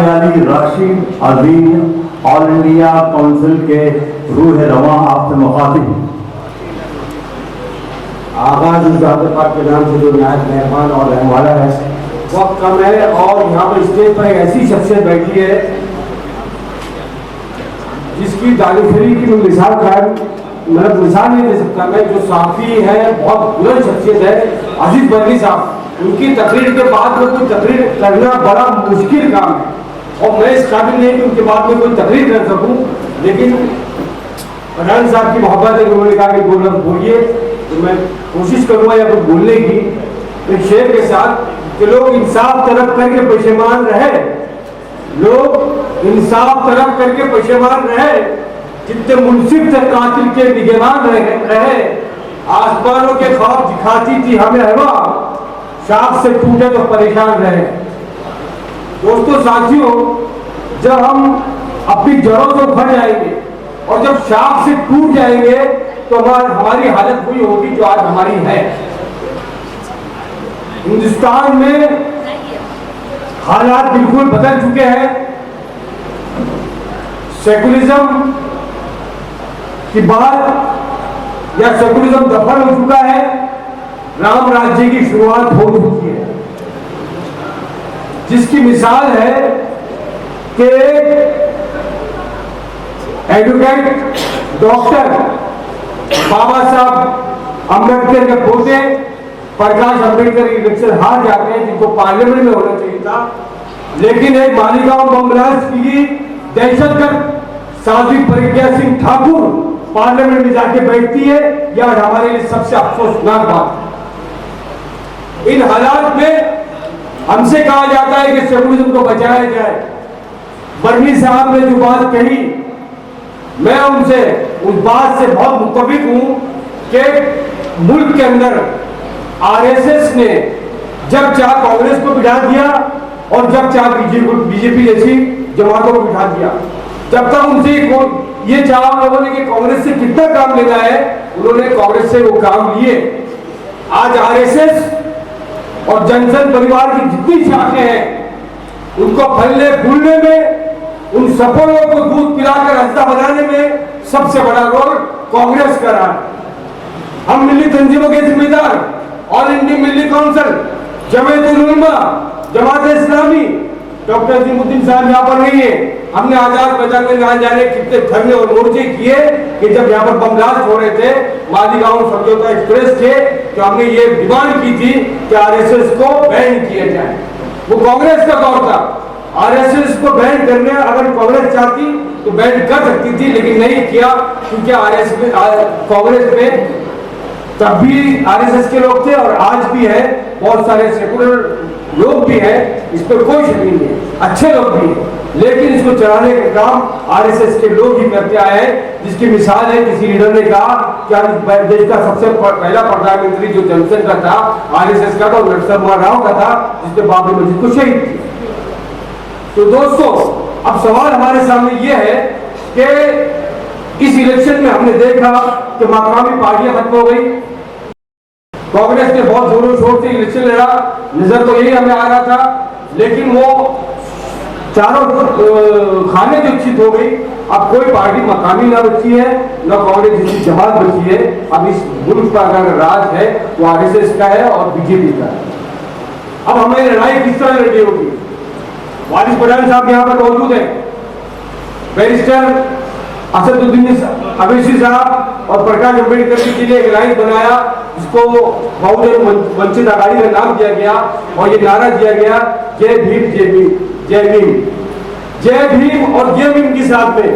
यानी राशिद अजीम all India council के रूह रवा आपसे मुखातिब हैं। आगाज उस जाते पाक के नाम से जो नहायत मेहरबान और रहने वाला है, वक्त कम है और यहाँ पर स्टेज पर एक ऐसी शख्सियत बैठी है जिसकी दानिशरी की मैं मिसाल मतलब मिसाल नहीं दे सकता मैं, जो साफी है, बहुत बुलंद शख्सियत है, अजीज बर्नी साहब। उनकी तकरीर के बाद में कोई तकरीर करना बड़ा मुश्किल काम है और मैं इस काबिल नहीं कि उनके बाद में कोई तकरीर कर सकूं, लेकिन प्रधान साहब की मोहब्बत है, उन्होंने कहा कि दो लफ्ज़ बोलिए, तो मैं कोशिश करूँगा या फिर बोलने की एक शेर के साथ कि लोग इंसाफ तलब करके पेशेमान रहे, लोग इंसाफ तलब करके पेशेमान रहे, जितने मुनसिफ से कातिल के निगरान रहे, आसमानों के ख्वाब दिखाती थी हमें हवा, शाख से टूटे तो परेशान रहे। दोस्तों साथियों, जब हम अपनी जड़ों से उखड़ जाएंगे और जब शाख से टूट जाएंगे तो हमारी हालत वही होगी जो आज हमारी है। हिंदुस्तान में हालात बिल्कुल बदल चुके हैं। सेकुलरिज्म की बात या सेकुलरिज्म दफन हो चुका है, राम राज्य की शुरुआत हो चुकी है, जिसकी मिसाल है कि एडवोकेट डॉक्टर बाबा साहब अम्बेडकर के पोते प्रकाश अम्बेडकर इलेक्शन हार जाते हैं, जिनको पार्लियामेंट में होना चाहिए था, लेकिन एक मालीगांव बम ब्लास्ट की दहशतगर्द साध्वी प्रज्ञा सिंह ठाकुर पार्लियामेंट में जाके बैठती है। यह हमारे लिए सबसे अफसोसनाक बात है। इन हालात में हमसे कहा जाता है कि सेकुलरिज्म को बचाया जाए। बर्नी साहब ने जो बात कही, मैं उनसे उस बात से बहुत मुत्तफिक हूं कि मुल्क के अंदर आरएसएस ने जब चाह कांग्रेस को बिठा दिया और जब चाह बीजेपी जैसी जमातों को बिठा दिया, जब तक उनसे ये चाहा लोगों ने कि कांग्रेस से कितना काम लेना है, उन्होंने कांग्रेस से वो काम लिए। आज आरएसएस और जनसंघ परिवार की जितनी शाखें हैं, उनको फलने फूलने में, उन सफलों को दूध पिलाकर हंसता बनाने में सबसे बड़ा रोल कांग्रेस का रहा है। हम मिली तंजीमों के जिम्मेदार, ऑल इंडिया मिली काउंसिल, जमीयत उलमा, जमात इस्लामी, डॉक्टर अजीमुद्दीन साहब यहाँ पर नहीं है। हमने आजाद मैदान में ना जाने कितने धरने और मोर्चे किए कि जब यहाँ पर बम ब्लास्ट हो रहे थे, मालीगांव समझौता एक्सप्रेस थे, तो हमने ये डिमांड की थी कि आरएसएस को बैन किया जाए। वो कांग्रेस का दौर था, आरएसएस को बैन करने अगर कांग्रेस चाहती तो बैन कर सकती थी, लेकिन नहीं किया, क्योंकि आरएसएस में कांग्रेस में तब भी आरएसएस के लोग थे और आज भी है, बहुत सारे सेकुलर लोग भी हैं, इस पर कोई शक नहीं है, अच्छे लोग भी हैं, लेकिन इसको चलाने का काम आरएसएस के लोग ही करते आए हैं। जिसकी मिसाल है, किसी लीडर ने कहा कि देश का सबसे पहला प्रधानमंत्री जो जनसंघ का था, आरएसएस का था, नरसिम्हा राव का था, जिसने बाबरी मस्जिद को शहीद किया। तो दोस्तों, अब सवाल हमारे सामने ये है कि इस इलेक्शन में हमने देखा कि मकामी पार्टियां खत्म हो गई। कांग्रेस ने बहुत जोरों शोर से इलेक्शन लड़ा, नजर तो यही हमें आ रहा था, लेकिन वो चारों खाने जो चित हो गई। अब कोई पार्टी मकामी ना बची है, न कांग्रेस जैसी जमात बची है। अब इस मुल्क का अगर राज है वो आरएसएस का है और बीजेपी का है। अब हमें लड़ाई किस तरह लड़नी होगी? वारिस पठान साहब यहाँ पर मौजूद है, बैरिस्टर असदुद्दीन अवैसी साहब और प्रकाश अम्बेडकर के लिए एक लाइन बनाया, जिसको बहुजन वंचित आघाड़ी का नाम दिया गया और ये नारा दिया गया, जय भीम जय भीम जय भीम, जय भीम और जय भीम के साथ में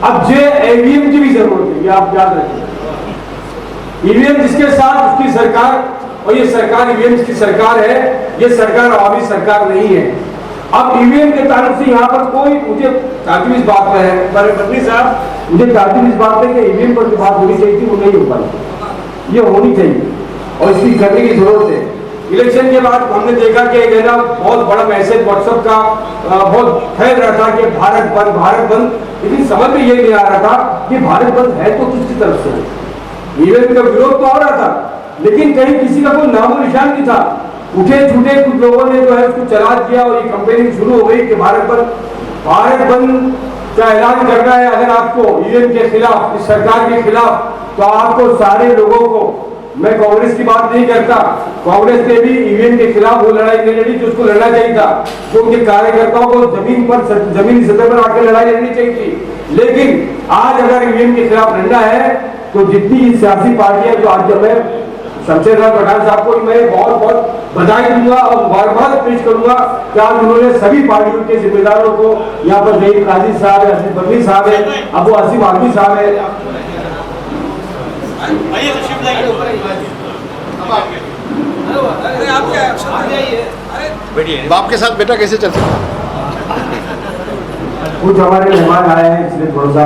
अब जय ईवीएम की भी जरूरत है, ये आप याद रखें। ईवीएम जिसके साथ उसकी सरकार, और ये सरकार ईवीएम की सरकार है, ये सरकार आवामी सरकार नहीं है। अब ईवीएम के ताल्लुक से यहाँ पर कोई, मुझे ताजुब इस बात में है, हमारे पत्नी साहब, मुझे ताजुब इस बात में कि ईवीएम पर जो बात होनी चाहिए थी वो नहीं हो पाई, ये होनी चाहिए और इसकी करने की जरूरत है। इलेक्शन के बाद हमने देखा कि एक ना बहुत बड़ा मैसेज व्हाट्सएप का बहुत फैल रहा था कि भारत बंद, भारत बंद, लेकिन समझ में ये नहीं आ रहा था कि भारत बंद है तो किसकी तरफ से। ईवीएम का विरोध तो हो रहा था, लेकिन कहीं किसी का कोई नामो निशान नहीं था। उठे छूटे कुछ लोगों ने जो है उसको चला दिया और ये कंपेनिंग शुरू हो गई कि भारत बंद का ऐलान करना है अगर आपको ईवीएम के खिलाफ, इस सरकार के खिलाफ, तो आपको सारे लोगों को, मैं कांग्रेस की बात नहीं करता, कांग्रेस ने भी ईवीएम के खिलाफ वो लड़ाई नहीं लड़ी जो उसको लड़ना चाहिए था, जो उनके कार्यकर्ताओं को जमीनी सतह पर आकर लड़ाई लड़नी चाहिए थी। लेकिन आज अगर ईवीएम के खिलाफ लड़ना है तो जितनी सियासी पार्टियां जो आज मैं शमशेर लाल पठान साहब को मैं बहुत बहुत बधाई दूंगा और मुबारकबाद पेश करूंगा कि आज उन्होंने सभी पार्टियों के जिम्मेदारों को, यहाँ पर जहीर काजी साहब है, अजीज बर्मी साहब है, अबू आसिफ आदमी साहब है, बाप के साथ बेटा कैसे चल सकता? कुछ हमारे मेहमान आए हैं इसलिए थोड़ा सा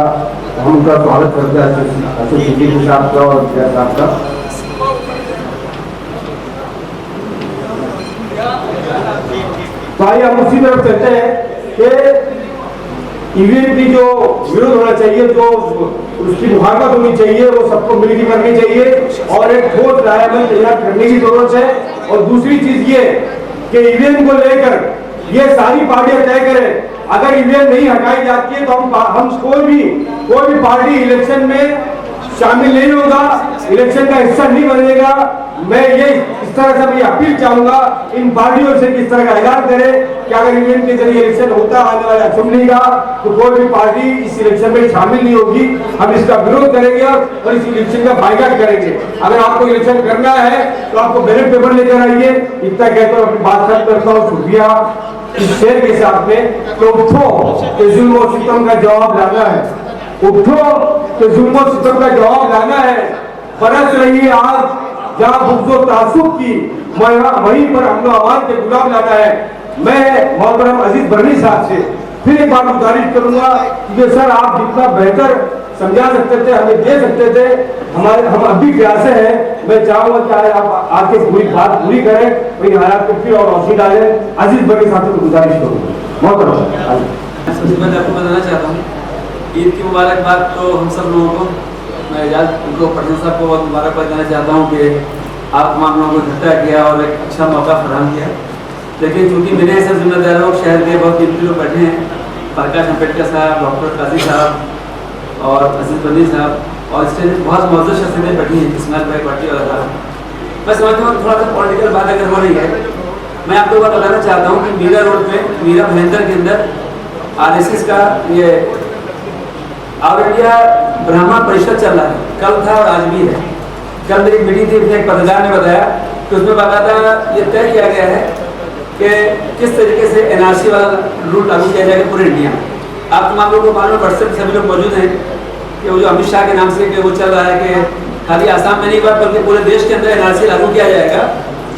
हम उनका स्वागत करते हैं अशोक सिद्दीकी साहब का और विजय साहब का। तो आइए हम उसी तरफ चलते हैं कि ईवीएम की जो विरोध होना चाहिए, जो उसकी मुखालफत होनी चाहिए, वो सबको मिलकर करनी चाहिए और एक ठोस रायनामा तैयार करने की जरूरत है। और दूसरी चीज ये कि ईवीएम को लेकर ये सारी पार्टियां तय करें, अगर ईवीएम नहीं हटाई जाती है तो हम कोई भी पार्टी इलेक्शन में शामिल नहीं होगा, इलेक्शन का हिस्सा नहीं बनेगा। मैं ये इस तरह से मैं अपील चाहूंगा इन पार्टियों से कि इस तरह का ऐलान करें कि अगर ईवीएम के जरिए इलेक्शन होता आने वाले असेंबली का तो कोई भी पार्टी इस इलेक्शन में शामिल नहीं होगी। हम इसका विरोध करेंगे और इस इलेक्शन का बाइकआउट करेंगे। अगर आपको इलेक्शन करना है तो आपको बैलेट पेपर लेकर आइए। इतना कहते हो अपनी बात खत्म करता हूँ, शुक्रिया इस शेर के साथ में। तो उठो कि जुल्म और सितम का जवाब लाना है, उठो कि जुल्म और सितम का जवाब लाना है। बरस रही है आज जहाँ बुग़्ज़ तासुब की, वहीं पर अमन अमान के गुलाम लाना है। मैं मोहतरम अजीज बर्मी साहब से फिर एक बार गुजारिश करूंगा कि सर आप जितना बेहतर समझा सकते थे, हमें दे सकते थे, हम अभी प्यासे हैं। मैं चाहूंगा कि आप आके पूरी बात पूरी करें, वही हालात को फिर और रोशनी डालें। अजीज बर्मी साहब से गुजारिश करूंगा। मोहतरम सबसे पहले आपको बताना चाहता हूँ ईद की मुबारकबाद तो हम सब लोगों को, मैं एजाज उनको पटेल साहब को बहुत मुबारकबाद देना चाहता हूँ कि आप तमाम लोगों को इकट्ठा किया और एक अच्छा मौका फराहम किया। लेकिन चूँकि मेरे सब जिम्मेदार लोग शहर के बहुत कीमती लोग बैठे हैं, प्रकाश अम्बेडकर साहब, डॉक्टर काजी साहब और अजीज बनी साहब और स्टेज में बहुत मौजूद शख्सियतें बैठी हैं, इस्माइल भाई भट्टी और साहब। मैं समझता हूँ थोड़ा सा पॉलिटिकल बात अगर हो रही है, मैं आपको बात बताना चाहता हूँ कि मीरा रोड पे, मीरा भयंकर के अंदर RSS का ये ऑल इंडिया ब्राह्मण परिषद चल रहा है, कल था और आज भी है। कल मेरी मीटिंग थी, एक पत्रकार ने बताया कि उसमें बाकायदा ये तय किया गया है कि किस तरीके से NRC वाला रूल लागू किया जाएगा पूरे इंडिया में। आप तमाम लोगों को मालूम, व्हाट्सएप सभी लोग मौजूद हैं कि वो जो अमित शाह के नाम से कि वो चल रहा है कि खाली आसाम में नहीं बल्कि पूरे देश के अंदर NRC लागू किया जाएगा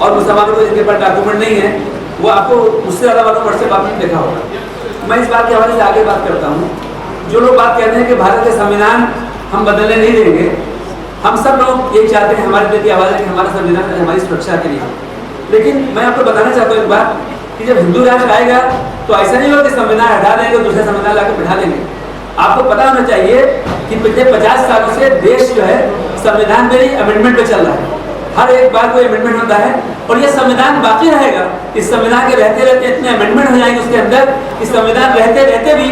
और मुसलमानों को जिनके पास डॉक्यूमेंट नहीं है वो आपको उससे ज़्यादा मालूम व्हाट्सएप आपने देखा होगा। मैं इस बात के हवाले से आगे बात करता हूँ। जो लोग बात कहते हैं कि भारत के संविधान हम बदलने नहीं देंगे, हम सब लोग ये चाहते हैं, हमारे दिल की आवाज़ है कि हमारा संविधान हमारी सुरक्षा के लिए। लेकिन मैं आपको बताना चाहता हूँ एक बात कि जब हिंदू राष्ट्र आएगा तो ऐसा नहीं होगा कि संविधान हटा देंगे और दूसरा संविधान लाकर बिठा देंगे। आपको पता होना चाहिए कि पिछले 50 सालों से देश जो है संविधान में ही अमेंडमेंट पे चल रहा है। हर एक बार कोई अमेंडमेंट होता है और ये संविधान बाकी रहेगा। इस संविधान के रहते रहते इतने अमेंडमेंट हो जाएंगे उसके अंदर, इस संविधान रहते रहते भी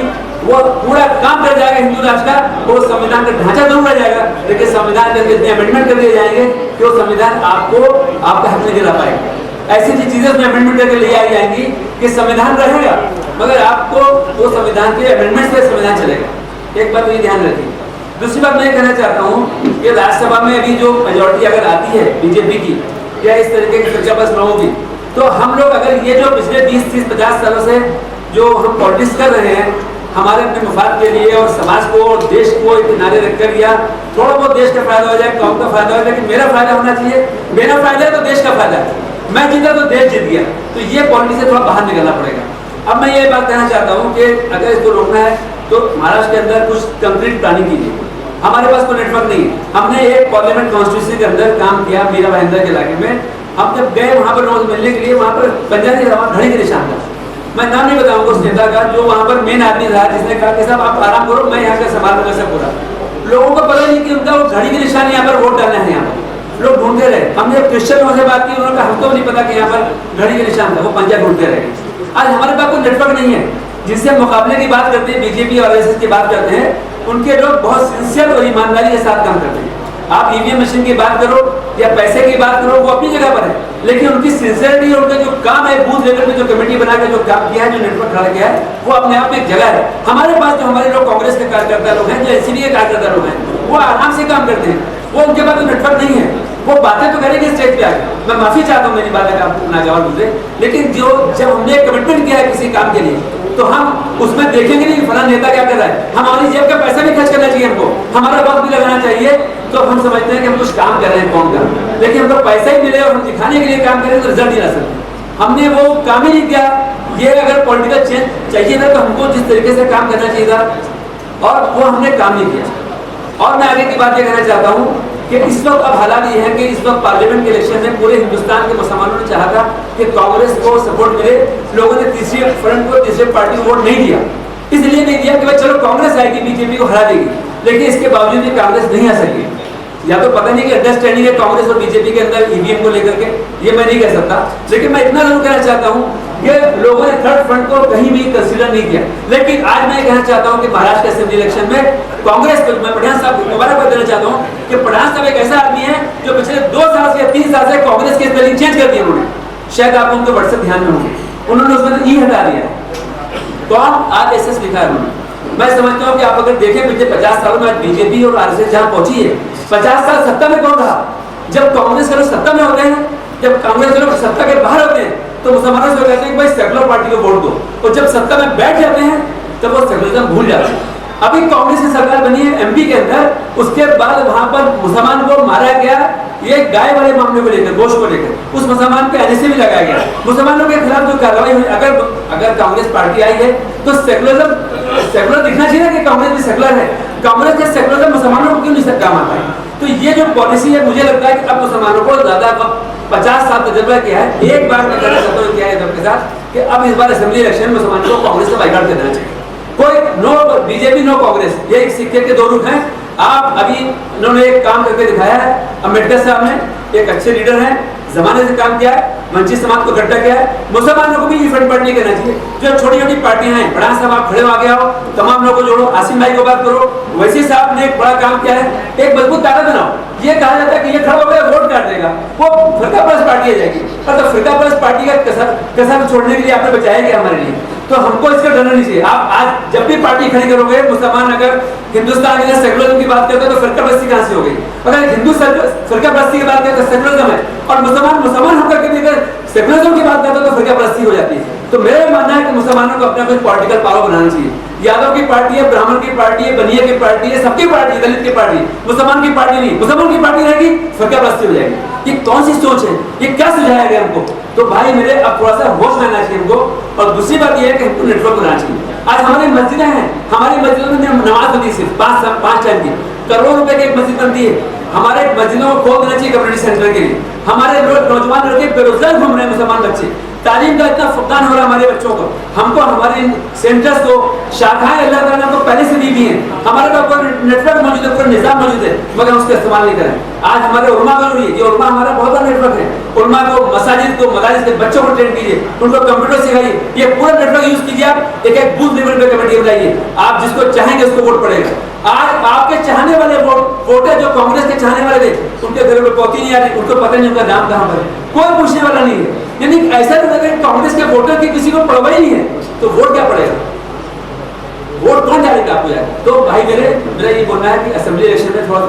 वो पूरा काम कर जाएगा हिंदू राष्ट्र का, वो संविधान का ढांचा जरूर रह जाएगा, लेकिन संविधान के इतने अमेंडमेंट कर दिए जाएंगे कि वो संविधान आपको आपका हक नहीं दिला पाएगा। ऐसी चीजें उसमें अमेंडमेंट करके ले आई जाएंगी कि संविधान रहेगा मगर आपको वो संविधान के अमेंडमेंट से संविधान चलेगा। एक बात ये ध्यान रखिए। दूसरी बात मैं कहना चाहता हूँ कि राज्यसभा में अभी जो मेजोरिटी अगर आती है बीजेपी की या इस तरीके की फिरकाबंद लोगों की, तो हम लोग अगर ये जो पिछले 20, 30, 50 सालों से जो हम पॉलिटिक्स कर रहे हैं हमारे अपने मफाद के लिए और समाज को और देश को एक किनारे रखकर, या थोड़ा बहुत देश का फायदा हो जाए, कौम का फायदा हो जाए, लेकिन मेरा फायदा होना चाहिए, मेरा फायदा है तो देश का फायदा है, मैं जीता तो देश जीत गया, तो ये पॉलिटिक्स से थोड़ा बाहर निकलना पड़ेगा। अब मैं ये बात कहना चाहता हूँ कि अगर इसको रोकना है तो महाराष्ट्र के अंदर कुछ कंक्रीट प्लानिंग कीजिए। हमारे पास कोई नेटवर्क नहीं है। हमने एक पार्लियामेंट कॉन्स्टिट्यूंसी के अंदर काम किया मीरा भाईंदर के इलाके में। हम जब गए वहाँ पर लोग मिलने के लिए, वहाँ पर पंजाबी घड़ी के निशान था, मैं नाम नहीं बताऊंगा उस नेता का, जो वहाँ पर मेन आदमी था जिसने कहा कि साहब आप आराम करो, मैं यहाँ का संभाल लूंगा सब पूरा। लोगों को पता नहीं कि उनका वो घड़ी के निशान यहाँ पर वोट डालना है यहाँ पर। लोग ढूंढते रहे। हमने जब क्रिश्चियन लोगों से बात की, उन्होंने कहा हमको नहीं पता कि यहाँ पर घड़ी के निशान था, वो पंजा ढूंढते रहे। आज हमारे पास कोई नेटवर्क नहीं है। जिनसे हम मुकाबले की बात करते हैं, बीजेपी और आरएसएस की बात करते हैं, उनके लोग बहुत सिंसियर और ईमानदारी के साथ काम करते हैं। आप ईवीएम मशीन की बात करो या पैसे की बात करो, वो अपनी जगह पर है, लेकिन उनकी सिंसियरिटी और उनका जो काम है, बूथ लेवल पे जो कमेटी बनाकर जो काम किया है, जो नेटवर्क खड़ा किया है, वो अपने आप में एक जगह है। हमारे पास जो हमारे लोग कांग्रेस के कार्यकर्ता लोग हैं, जो एनसीपी के कार्यकर्ता लोग हैं, वो आराम से काम करते हैं। वो उनके पास नेटवर्क नहीं है। वो बातें तो करेंगे स्टेज पे आके, मैं माफी चाहता हूँ मेरी बातें आपको ना जवाब दूसरे, लेकिन जो जब हमने कमिटमेंट किया है किसी काम के लिए, तो हम उसमें देखेंगे नहीं फला नेता क्या कर रहा है। हमारी जेब का पैसा भी खर्च करना चाहिए, हमको हमारा वक्त भी लगाना चाहिए, तो हम समझते हैं कि हम कुछ काम कर रहे हैं कौन का। लेकिन हमको पैसा ही मिले और हम दिखाने के लिए काम करें तो रिजल्ट नहीं ला सकते। हमने वो काम ही नहीं किया। ये अगर पॉलिटिकल चेंज चाहिए था तो हमको जिस तरीके से काम करना चाहिए था, और वो हमने काम नहीं किया। और मैं आगे की बात ये कहना चाहता हूँ कि इस वक्त अब हालात ये है कि इस वक्त पार्लियामेंट के इलेक्शन में पूरे हिंदुस्तान के मुसलमानों ने चाहा था कि कांग्रेस को सपोर्ट मिले। लोगों ने तीसरी फ्रंट को, तीसरे पार्टी को वोट नहीं दिया। इसलिए नहीं दिया कि भाई चलो कांग्रेस आएगी, बीजेपी को हरा देगी, लेकिन इसके बावजूद भी कांग्रेस नहीं आ सकी। या तो पता नहीं कि अंडरस्टैंडिंग है कांग्रेस और बीजेपी के अंदर ईवीएम को लेकर के, ये मैं नहीं कह सकता, लेकिन मैं इतना जरूर कहना चाहता हूँ कि लोगों ने थर्ड फ्रंट को कहीं भी कंसीडर नहीं किया। लेकिन आज मैं कहना चाहता हूँ कि महाराष्ट्र के असेंबली इलेक्शन में कांग्रेस को मैं पठान साहब को मुबारकबाद देना चाहता हूँ कि पठान साहब एक ऐसा आदमी है जो पिछले 2 साल से 3 साल से कांग्रेस की स्पेलिंग चेंज कर दी उन्होंने। शायद आप उनके व्हाट्सएप ध्यान में होंगे, उन्होंने उसमें ई हटा दिया। कौन आरएसएस लिखा है उन्होंने। मैं समझता हूँ कि आप अगर देखें पिछले 50 सालों में बीजेपी और आरएसएस जहाँ पहुंची है, 50 साल सत्ता में कौन रहा। जब कांग्रेस के लोग सत्ता में होते हैं, जब कांग्रेस के लोग सत्ता के बाहर होते हैं, तो मुसलमानों से कहते हैं कि भाई सेकुलर पार्टी को वोट दो, और जब सत्ता में बैठ जाते हैं तब वो सेकुलरिज्म भूल जाते हैं। अभी कांग्रेस की सरकार बनी है एमपी के अंदर, उसके बाद वहां पर मुसलमान को मारा गया, ये गाय वाले मामले को लेकर, गोश्त को लेकर, उस मुसलमान पे एनएसए भी लगाया गया। मुसलमानों के खिलाफ जो कार्रवाई हुई, अगर कांग्रेस पार्टी आई है तो सेकुलर दिखना चाहिए ना कि कांग्रेस भी सेकुलर है। कांग्रेस के सेकुलरिज्म मुसलमानों को क्यों नहीं काम आता है। तो ये जो पॉलिसी है, मुझे लगता है कि अब मुसलमानों को ज्यादा 50 साल तजुर्बा किया है। एक बार मैं कहना चाहता हूँ क्या है सबके साथ कि अब इस बार असेंबली इलेक्शन में मुसलमानों को कांग्रेस का बाइकआउट करना चाहिए। कोई नो बीजेपी नो कांग्रेस, ये एक सिक्के के 2 रुख हैं। आप अभी इन्होंने एक काम करके दिखाया है, अम्बेडकर साहब ने एक अच्छे लीडर हैं, जमाने से काम किया है, वंचित समाज को इकट्ठा किया है। मुसलमानों को भी ये फ्रंट पार्टी नहीं करना चाहिए। जो छोटी छोटी पार्टियां हैं, बड़ा साहब आप खड़े हो, आगे आओ, तमाम लोगों को जोड़ो, आसिम भाई को बात करो, वैसे साहब ने एक बड़ा काम किया है, एक मजबूत ताकत बनाओ। ये कहा जाता है कि ये खड़ा हो गया वोट काट देगा, वो फिरका परस्त पार्टी आ जाएगी। तो फिरका परस्त पार्टी का कसर छोड़ने के लिए आपने बचाया क्या हमारे लिए, तो हमको इसका डरना नहीं चाहिए। आप आज जब भी पार्टी खड़ी करोगे, मुसलमान अगर हिंदुस्तान में सेकुलरिज्म की बात करते हैं तो फिरका परस्ती कहां से हो गई। अगर हिंदू फिरका परस्ती की बात करते तो सेकुलरिज्म है, और मुसलमान होकर के अगर सेकुलरिज्म की बात करते तो फिरका परस्ती हो जाती है। तो मेरा मानना है कि मुसलमानों को अपना कुछ पॉलिटिकल पावर बनाना चाहिए। यादव की पार्टी है, ब्राह्मण की पार्टी है, बनिया की पार्टी है, सबकी पार्टी है, दलित की पार्टी, मुसलमान की पार्टी नहीं। मुसलमान की पार्टी रहेगी, फिरका परस्ती हो जाएगी। ये कौन सी सोच है, ये क्या सुझाया गया हमको। तो भाई मेरे अब थोड़ा सा होश में आना चाहिए हमको। और दूसरी बात यह है कि हमको नेटवर्क बनाना चाहिए। आज हमारी मस्जिदें हैं, हमारी मस्जिदों में नमाज होती है सिर्फ 5 टाइम की, करोड़ों रुपए की एक मस्जिद बनती है। हमारे मस्जिदों को खोल देना चाहिए कम्युनिटी सेंटर के लिए। हमारे नौजवान लड़के बेरोजगार घूम रहे हैं, मुसलमान बच्चे, तालीम का इतना फुकदान हो रहा है हमारे बच्चों को। हमको हमारे सेंटर्स को, शाखाएं अल्लाह ताला ने हमको पहले से दी है, हमारे पास नेटवर्क मौजूद है, पूरा निजाम मौजूद है, मगर हम उसका इस्तेमाल नहीं करें। आज हमारे उलमा का ये उलमा हमारा बहुत बड़ा नेटवर्क है। उलमा को मसाजिद को, मदारिस के बच्चों को ट्रेन कीजिए, उनको कंप्यूटर सिखाइए, ये पूरा नेटवर्क यूज कीजिए। आप एक बूथ लेवल पे कमेटी बनाइए, आप जिसको चाहेंगे उसको वोट पड़ेगा। आज आपके चाहने वाले वोट है, जो कांग्रेस के चाहने वाले थे, उनके घर में पहुंची नहीं आ रही, उनको पता नहीं उनका नाम कहां पर है, कोई पूछने वाला नहीं है। यानी ऐसा नहीं लगे कांग्रेस के वोटर की किसी को परवाह ही नहीं है, तो वोट क्या पड़ेगा, वोट कौन डालेगा आपको यार। तो भाई मेरा ये बोलना है कि असेंबली इलेक्शन में थोड़ा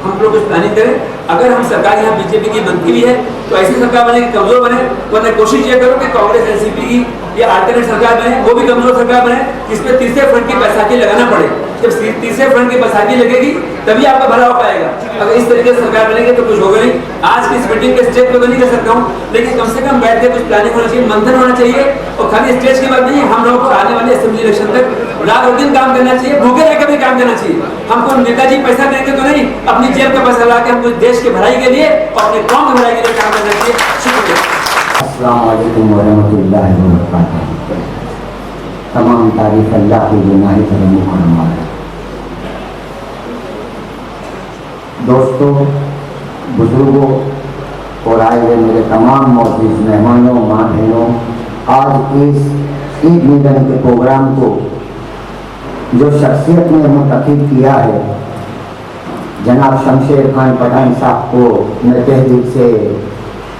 हम लोग कुछ प्लानिंग करें। अगर हम सरकार यहाँ बीजेपी की बनती भी है तो ऐसी सरकार बने कि कमजोर बने, वरना कोशिश ये करो कि कांग्रेस एनसीपी की या अल्टरनेट सरकार बने, वो भी कमजोर सरकार बने, जिसपे तीसरे फ्रंट की बैसाखी लगाना पड़े। जब तीसरे फ्रंट की बैसाखी लगेगी तभी आपका भला हो पाएगा। अगर इस तरीके से सरकार बनेगी तो कुछ होगा नहीं। आज की इस मीटिंग के स्टेज पे तो नहीं कर सकता हूँ, लेकिन कम से कम बैठ के कुछ प्लानिंग होना चाहिए, मंथन होना चाहिए। और खाली स्टेज की बात नहीं है, हम लोगों को आने वाले असेंबली इलेक्शन तक रात और दिन काम करना चाहिए, भूखे रहकर भी काम करना चाहिए। हमको नेताजी पैसा देंगे तो नहीं, अपनी जेब का पैसा ला के हमको देश की भलाई के लिए और अपने कौम की भलाई के लिए काम करना चाहिए। शुक्रिया। अस्सलाम वालेकुम वरहमतुल्लाहि वबरकातुहू। तमाम तारीफ अल्लाह की गुनाही करम करना है। दोस्तों, बुजुर्गों और आए हुए मेरे तमाम मौजूद मेहमानों, माँ बहनों, आज इस ईद मिलन के प्रोग्राम को जो शख्सियत ने मुंतखब किया है, जनाब शमशेर खान पठान साहब को मैं तहे दिल से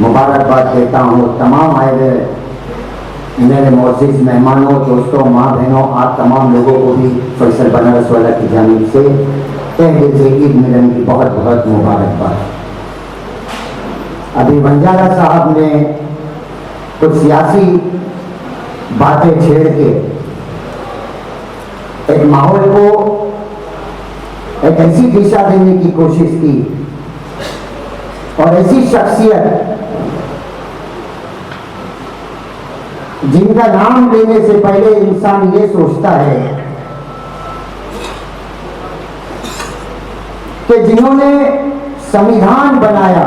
मुबारकबाद देता हूँ। तमाम आए हुए मेरे मौजूद मेहमानों, दोस्तों, माँ बहनों, आप तमाम लोगों को भी फैसल बनारस वाला की जानिब से तहे दिल से ईद मिलन की बहुत बहुत मुबारकबाद। अभी बंजारा साहब ने कुछ सियासी बातें छेड़ के एक माहौल को एक ऐसी दिशा देने की कोशिश की और ऐसी शख्सियत जिनका नाम लेने से पहले इंसान ये सोचता है कि जिन्होंने संविधान बनाया,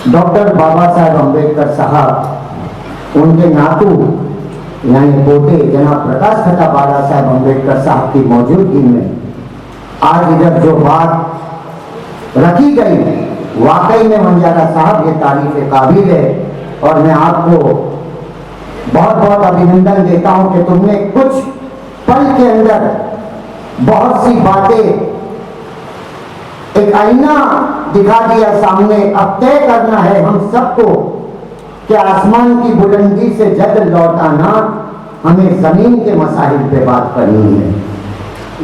डॉक्टर बाबा साहेब अम्बेडकर साहब, उनके नातू यानी पोते जनाब प्रकाश खता बाला साहेब अम्बेडकर साहब की मौजूदगी में आज इधर जो बात रखी गई, वाकई में बंजारा साहब ये तारीफ काबिल है। और मैं आपको बहुत बहुत अभिनंदन देता हूं कि तुमने कुछ पल के अंदर बहुत सी बातें, एक आईना दिखा दिया सामने। अब तय करना है हम सबको कि आसमान की बुलंदी से जद लौटाना, हमें जमीन के मसाइल पे बात करनी है।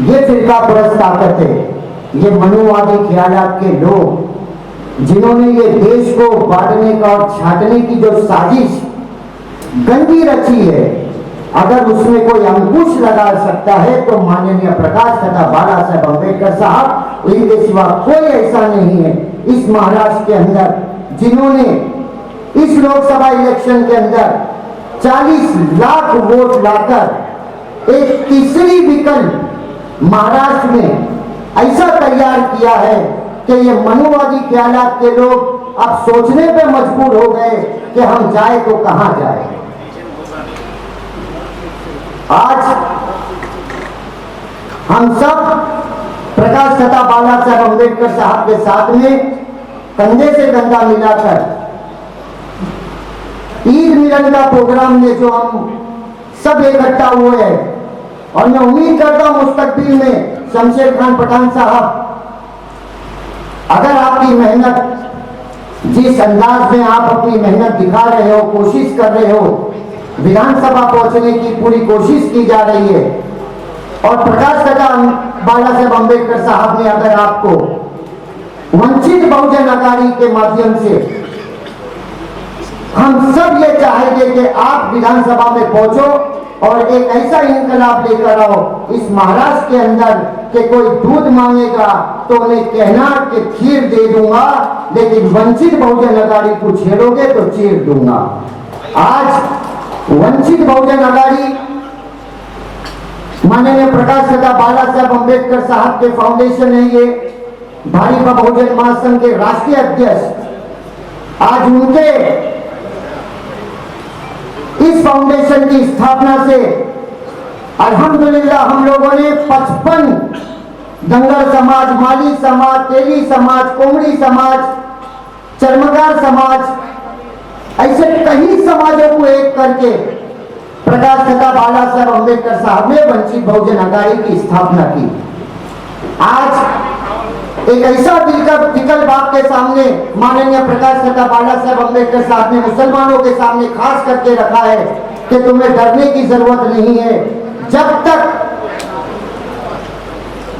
ये फिरका परस्त ताकत है, ये मनुवादी ख्यालात के लोग जिन्होंने ये देश को बांटने का और छांटने की जो साजिश गंदी रची है, अगर उसमें कोई अंकुश लगा सकता है तो माननीय प्रकाश खता बाला साहेब अम्बेडकर साहब, इनके सिवा कोई ऐसा नहीं है इस महाराष्ट्र के अंदर जिन्होंने इस लोकसभा इलेक्शन के अंदर 40 लाख वोट लाकर एक तीसरी विकल्प महाराष्ट्र में ऐसा तैयार किया है कि ये मनुवादी ख्यालात के लोग अब सोचने पे मजबूर हो गए कि हम जाए तो कहां जाए। आज हम सब प्रकाश खता बाला साहेब अम्बेडकर साहब के साथ में कंधे से कंधा मिलाकर ईद मिलन का प्रोग्राम में जो हम सब इकट्ठा हुए हैं, और मैं उम्मीद करता हूं मुस्तकबिल में शमशेर खान पठान साहब, अगर आपकी मेहनत, जिस अंदाज में आप अपनी मेहनत दिखा रहे हो, कोशिश कर रहे हो, विधानसभा पहुंचने की पूरी कोशिश की जा रही है, और प्रकाश खता बाला साहेब अम्बेडकर साहब ने अगर आपको वंचित बहुजन अघाड़ी के माध्यम से, हम सब ये चाहेंगे कि आप विधानसभा में पहुंचो और एक ऐसा इनकलाब लेकर आओ इस महाराष्ट्र के अंदर कि कोई दूध मांगेगा तो उन्हें कहना कि खीर दे दूंगा, लेकिन वंचित बहुजन अघाड़ी को छेड़ोगे तो चीर दूंगा। आज वंचित बहुजन अघाड़ी माननीय प्रकाश खता बाला साहेब अम्बेडकर साहब के फाउंडेशन है, ये भाजपा बहुजन महासंघ के राष्ट्रीय अध्यक्ष, आज उनके इस फाउंडेशन की स्थापना से अल्हम्दुलिल्लाह हम लोगों ने 55 दंगल समाज, माली समाज, तेली समाज, कोमड़ी समाज, चर्मकार समाज, ऐसे कई समाजों को एक करके प्रकाश खता बाला साहेब अम्बेडकर साहब ने वंचित बहुजन अघाड़ी की स्थापना की। आज एक ऐसा विकल्प आपके सामने माननीय प्रकाश खता बाला साहेब अम्बेडकर साहब ने मुसलमानों के सामने खास करके रखा है कि तुम्हें डरने की जरूरत नहीं है। जब तक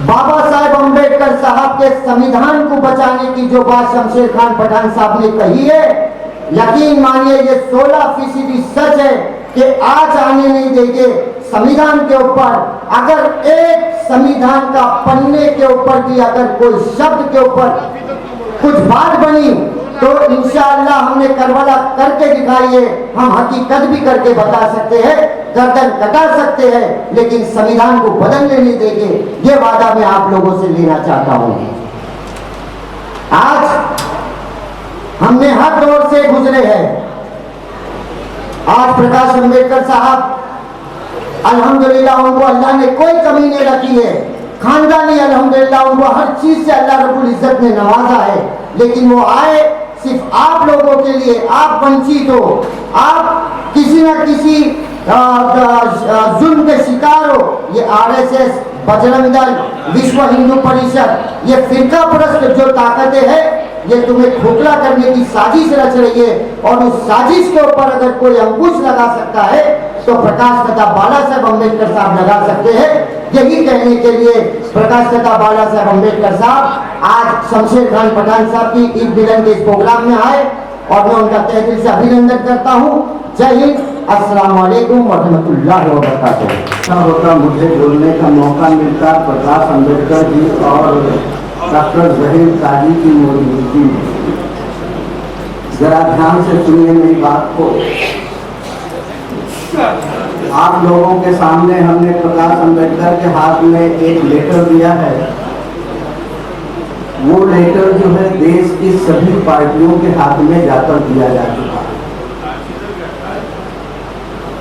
बाबा साहेब अम्बेडकर साहब के संविधान को बचाने की जो बात शमशेर खान पठान साहब ने कही है, यकीन मानिए ये 16% सच है कि आज आने नहीं देंगे संविधान के ऊपर। अगर एक संविधान का पन्ने के ऊपर की अगर कोई शब्द के ऊपर कुछ बात बनी तो इंशाअल्लाह हमने करबला करके दिखाई है, हम हकीकत भी करके बता सकते हैं, गर्दन कटा सकते हैं, लेकिन संविधान को बदलने नहीं देंगे, ये वादा मैं आप लोगों से लेना चाहता हूं। आज हमने हर दौर से गुजरे हैं। आज प्रकाश अम्बेडकर साहब अल्हम्दुलिल्लाह उनको अल्लाह ने कोई कमी नहीं रखी है, खानदानी अल्हम्दुलिल्लाह उनको हर चीज से अल्लाह रब्बुल इज्जत ने नवाजा है, लेकिन वो आए सिर्फ आप लोगों के लिए। आप वंचित हो, आप किसी न किसी जुल्म के शिकार हो। ये आरएसएस, बजरंग दल, विश्व हिंदू परिषद, ये फिरका परस्त जो ताकतें हैं, ये तुम्हें खोखला करने की साजिश रच रही है। और उस साजिश के ऊपर अगर कोई अंकुश लगा सकता है तो प्रकाश पिता बाला साहेब अम्बेडकर साहब लगा सकते हैं। यही कहने के लिए प्रकाश पिता बाला साहेब अम्बेडकर साहब आज शमशेर खान पठान साहब की ईद मिलन के इस प्रोग्राम में आए और मैं उनका तहे दिल से अभिनंदन करता हूँ। जय हिंद, अस्सलाम वालेकुम वरहमतुल्लाहि वबरकातुहू। अच्छा होता मुझे बोलने का मौका मिलता प्रकाश अम्बेडकर जी और डॉक्टर ज़हीर काजी की मौजूदगी में। जरा ध्यान से सुनिए मेरी बात को। आप लोगों के सामने हमने प्रकाश अम्बेडकर के हाथ में एक लेटर दिया है। वो लेटर जो है देश की सभी पार्टियों के हाथ में जाकर दिया जा चुका है।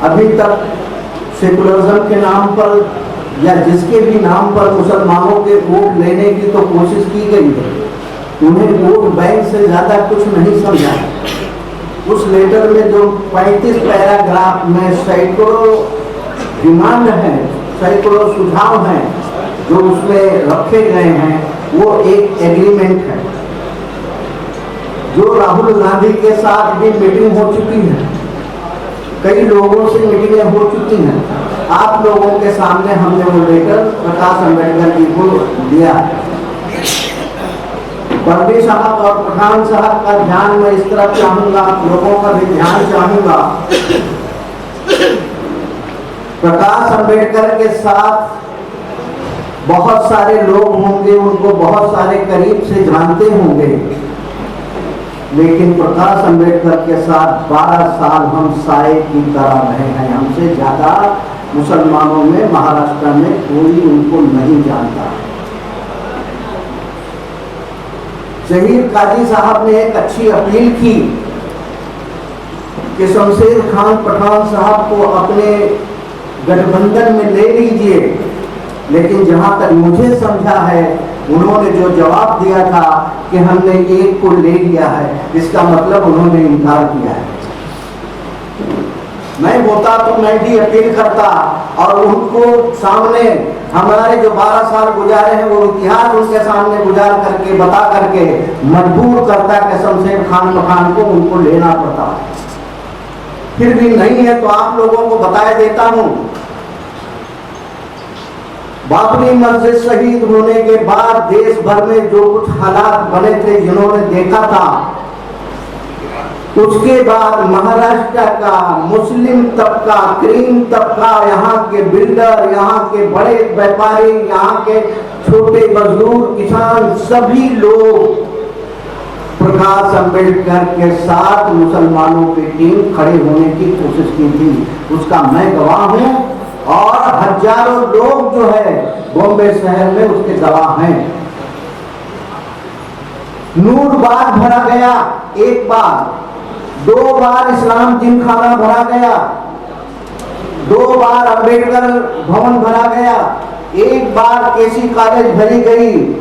अभी तक सेकुलरिज्म के नाम पर या जिसके भी नाम पर मुसलमानों के वोट लेने की तो कोशिश की गई है, उन्हें वोट बैंक से ज्यादा कुछ नहीं समझा। उस लेटर में जो 35 पैराग्राफ में सैकड़ों डिमांड हैं, सैकड़ों सुझाव हैं जो उसमें रखे गए हैं, वो एक एग्रीमेंट है। जो राहुल गांधी के साथ भी मीटिंग हो चुकी है, कई लोगों से मीटिंगें हो चुकी हैं। आप लोगों के सामने हमने वो लेटर प्रकाश अम्बेडकर जी को दिया है। बर्दी साहब और पठान साहब का ध्यान मैं इस तरफ चाहूंगा, आप लोगों का भी ध्यान चाहूंगा। प्रकाश अम्बेडकर के साथ बहुत सारे लोग होंगे, उनको बहुत सारे करीब से जानते होंगे, लेकिन प्रकाश अम्बेडकर के साथ 12 साल हम साए की तरह रहे हैं। हमसे ज्यादा मुसलमानों में महाराष्ट्र में कोई उनको नहीं जानता। ज़हीर काजी साहब ने एक अच्छी अपील की कि शमशेर खान पठान साहब को अपने गठबंधन में ले लीजिए, लेकिन जहां तक मुझे समझा है उन्होंने जो जवाब दिया था कि हमने एक को ले लिया है, इसका मतलब उन्होंने इनकार किया है। मैं होता तो मैं भी अपील करता और उनको सामने हमारे जो 12 साल गुजारे हैं वो इतिहास उनके सामने गुजार करके बता करके मजबूर करता कि शमशेर खान पठान को उनको लेना पड़ता। फिर भी नहीं है तो आप लोगों को बताया देता हूं। बाबरी मस्जिद शहीद होने के बाद देश भर में जो कुछ हालात बने थे, जिन्होंने देखा था, उसके बाद महाराष्ट्र का मुस्लिम तबका, क्रीम तबका, यहाँ के बिल्डर, यहाँ के बड़े व्यापारी, यहाँ के छोटे मजदूर, किसान, सभी लोग प्रकाश अम्बेडकर के साथ मुसलमानों की टीम खड़े होने की कोशिश की थी। उसका मैं गवाह हूँ और हजारों लोग जो है बॉम्बे शहर में उसके गवाह हैं। नूरबाग भरा गया, एक बार, 2 बार इस्लाम जिमखाना भरा गया, 2 बार अम्बेडकर भवन भरा गया, 1 बार केसी कॉलेज भरी गई।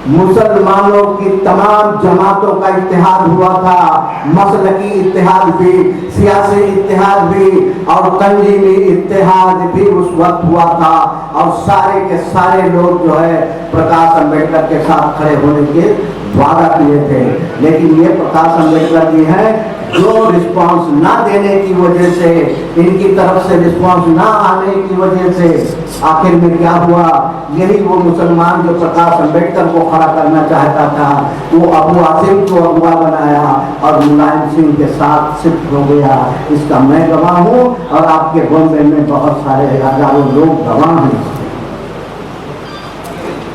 मुसलमानों की तमाम जमातों का इत्तेहाद हुआ था, मसलकी इत्तेहाद भी, सियासी इत्तेहाद भी और तंजीमी इत्तेहाद भी उस वक्त हुआ था। और सारे के सारे लोग जो है प्रकाश अम्बेडकर के साथ खड़े होने के वादा किए थे, लेकिन ये प्रकाश अम्बेडकर जी हैं जो रिस्पांस ना देने की वजह से, इनकी तरफ से रिस्पांस ना आने की वजह से आखिर में क्या हुआ, यही वो मुसलमान जो प्रकाश अम्बेडकर को खड़ा करना चाहता था, वो अबू आसिम को अगुआ बनाया और मुलायम सिंह के साथ शिफ्ट हो गया। इसका मैं गवाह हूँ और आपके बॉम्बे में बहुत सारे हजारों लोग गवाह हैं।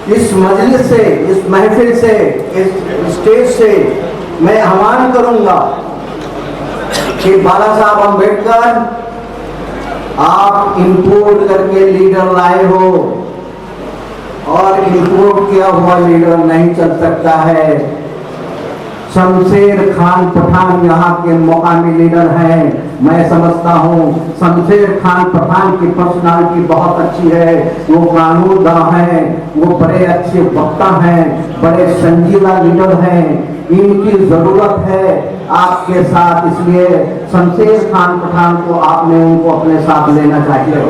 इस मजलिस से, इस महफिल से, इस स्टेज से मैं आह्वान करूंगा कि बाला साहब अम्बेडकर, आप इंपोर्ट करके लीडर लाए हो और इंपोर्ट किया हुआ लीडर नहीं चल सकता है। शमशेर खान पठान यहाँ के मुकामी लीडर हैं। मैं समझता हूँ शमशेर खान पठान की पर्सनालिटी बहुत अच्छी है, वो कानूनदा हैं, वो बड़े अच्छे वक्ता हैं, बड़े संजीदा लीडर हैं। इनकी जरूरत है आपके साथ, इसलिए शमशेर खान पठान को आपने उनको अपने साथ लेना चाहिए।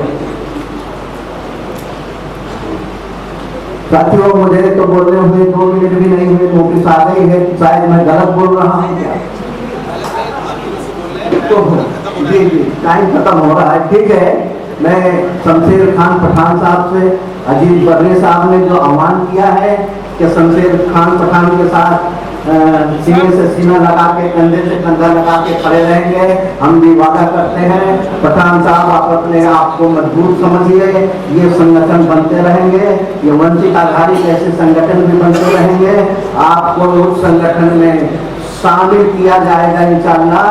साथियों, मुझे तो बोलने हुए 2 मिनट भी नहीं हुए, नोटिस आ गई है, शायद मैं गलत बोल रहा हूँ क्या? तो जी जी टाइम खत्म हो रहा है, ठीक है। मैं शमशेर खान पठान साहब से, अजीत बर्रे साहब ने जो आह्वान किया है कि शमशेर खान पठान के साथ सीने से सीना लगा के, कंधे से कंधा लगा के खड़े रहेंगे, हम भी वादा करते हैं। पठान साहब, आप अपने आप को मजबूत समझिए, ये संगठन बनते रहेंगे, ये वंचित आघाड़ी जैसे संगठन भी बनते रहेंगे। आपको उस संगठन में शामिल किया जाएगा, इंशाअल्लाह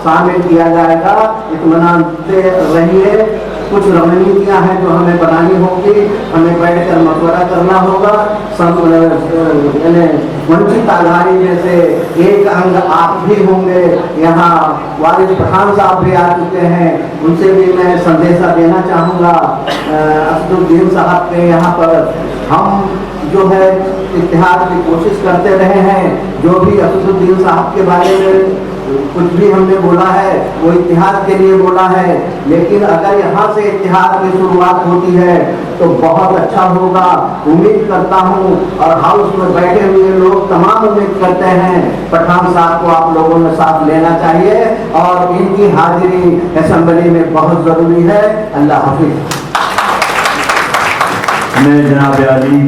शामिल किया जाएगा, इत्मीनान से रहिए। कुछ रणनीतियां हैं जो हमें बनानी होगी, हमें बैठकर मशवरा करना होगा। वंचित आघाड़ी में से एक अंग आप भी होंगे। यहाँ वारिस पठान साहब भी आ चुके हैं, उनसे भी मैं संदेशा देना चाहूँगा। असदुद्दीन साहब के यहाँ पर हम जो है इत्तेहाद की कोशिश करते रहे हैं। जो भी असदुद्दीन साहब के बारे में कुछ भी हमने बोला है वो इत्तेहाद के लिए बोला है, लेकिन अगर यहाँ से इत्तेहाद की शुरुआत होती है तो बहुत अच्छा होगा। उम्मीद करता हूँ, और हाउस में बैठे हुए लोग तमाम उम्मीद करते हैं, पठान साहब को आप लोगों ने साथ लेना चाहिए और इनकी हाजिरी असेंबली में बहुत जरूरी है। अल्लाह हाफिज। मैं जनाब आली